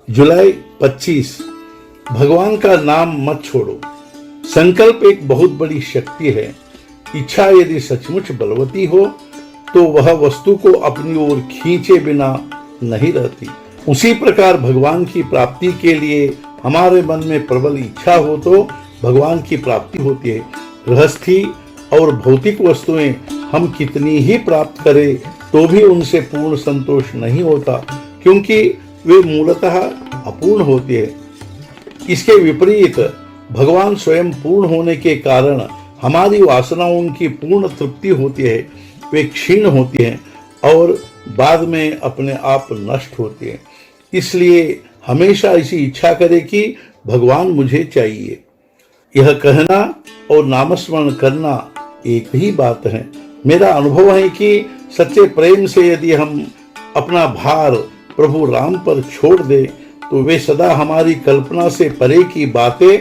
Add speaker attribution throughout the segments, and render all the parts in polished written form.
Speaker 1: जुलाई 25। भगवान का नाम मत छोड़ो। संकल्प एक बहुत बड़ी शक्ति है। इच्छा यदि सचमुच बलवती हो तो वह वस्तु को अपनी ओर खींचे बिना नहीं रहती। उसी प्रकार भगवान की प्राप्ति के लिए हमारे मन में प्रबल इच्छा हो तो भगवान की प्राप्ति होती है। गृहस्थी और भौतिक वस्तुएं हम कितनी ही प्राप्त करें तो भी उनसे पूर्ण संतोष नहीं होता, क्योंकि वे मूलतः अपूर्ण होती है। इसके विपरीत भगवान स्वयं पूर्ण होने के कारण हमारी वासनाओं की पूर्ण तृप्ति होती है। वे क्षीण होती हैं और बाद में अपने आप नष्ट होती हैं। इसलिए हमेशा ऐसी इच्छा करें कि भगवान मुझे चाहिए। यह कहना और नामस्मरण करना एक ही बात है। मेरा अनुभव है कि सच्चे प्रेम से यदि हम अपना भार प्रभु राम पर छोड़ दें तो वे सदा हमारी कल्पना से परे की बातें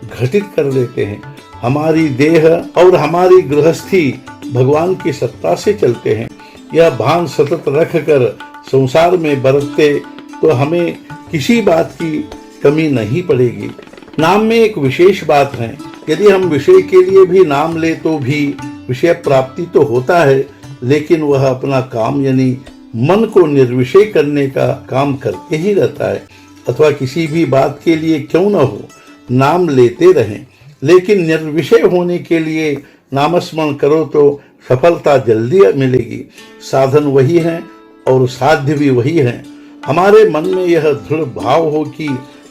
Speaker 1: घटित कर देते हैं। हमारी देह और हमारी गृहस्थी भगवान की सत्ता से चलते हैं। यह भान सतत रखकर संसार में बरतते तो हमें किसी बात की कमी नहीं पड़ेगी। नाम में एक विशेष बात है। यदि हम विषय के लिए भी नाम ले तो भी विषय प्राप्ति तो होता है, लेकिन वह अपना काम यानी मन को निर्विषय करने का काम करके ही रहता है। अथवा किसी भी बात के लिए क्यों न हो नाम लेते रहें, लेकिन निर्विषय होने के लिए नामस्मरण करो तो सफलता जल्दी मिलेगी। साधन वही है और साध्य भी वही है। हमारे मन में यह दृढ़ भाव हो कि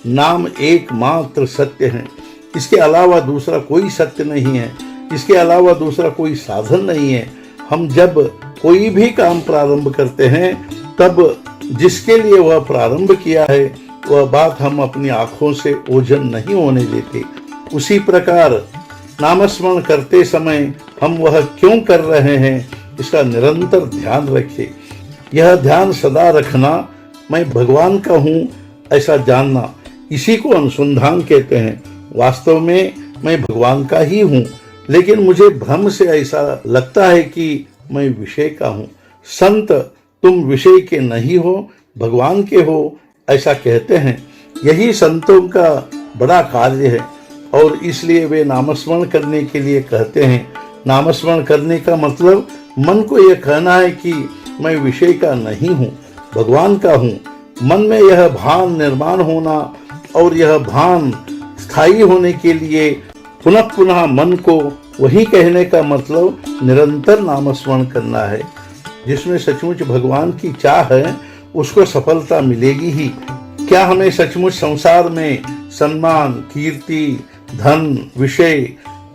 Speaker 1: नाम एकमात्र सत्य है, इसके अलावा दूसरा कोई सत्य नहीं है, इसके अलावा दूसरा कोई साधन नहीं है। हम जब कोई भी काम प्रारंभ करते हैं तब जिसके लिए वह प्रारंभ किया है वह बात हम अपनी आंखों से ओझल नहीं होने देते। उसी प्रकार नामस्मरण करते समय हम वह क्यों कर रहे हैं इसका निरंतर ध्यान रखें। यह ध्यान सदा रखना, मैं भगवान का हूँ ऐसा जानना, इसी को अनुसंधान कहते हैं। वास्तव में मैं भगवान का ही हूँ, लेकिन मुझे भ्रम से ऐसा लगता है कि मैं विषय का हूँ। संत तुम विषय के नहीं हो भगवान के हो ऐसा कहते हैं। यही संतों का बड़ा कार्य है और इसलिए वे नामस्मरण करने के लिए कहते हैं। नामस्मरण करने का मतलब मन को यह कहना है कि मैं विषय का नहीं हूँ, भगवान का हूँ। मन में यह भान निर्माण होना और यह भान स्थायी होने के लिए पुनः पुनः मन को वही कहने का मतलब निरंतर नामस्मरण करना है। जिसमें सचमुच भगवान की चाह है उसको सफलता मिलेगी ही। क्या हमें सचमुच संसार में सम्मान, कीर्ति, धन, विषय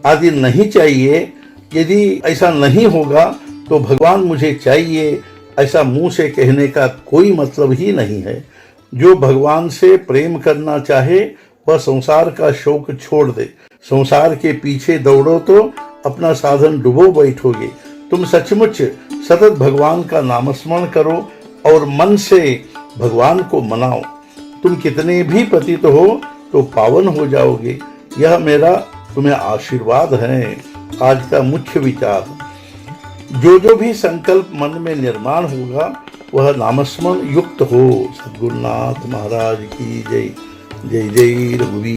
Speaker 1: आदि नहीं चाहिए? यदि ऐसा नहीं होगा तो भगवान मुझे चाहिए ऐसा मुंह से कहने का कोई मतलब ही नहीं है। जो भगवान से प्रेम करना चाहे वह संसार का शौक छोड़ दे। संसार के पीछे दौड़ो तो अपना साधन डुबो बैठोगे। तुम सचमुच सतत भगवान का नामस्मरण करो और मन से भगवान को मनाओ। तुम कितने भी पतित हो तो पावन हो जाओगे। यह मेरा तुम्हें आशीर्वाद है। आज का मुख्य विचार, जो भी संकल्प मन में निर्माण होगा वह नामस्मरण युक्त हो। सद्गुरुनाथ महाराज की जय। जय जय रघुवीर।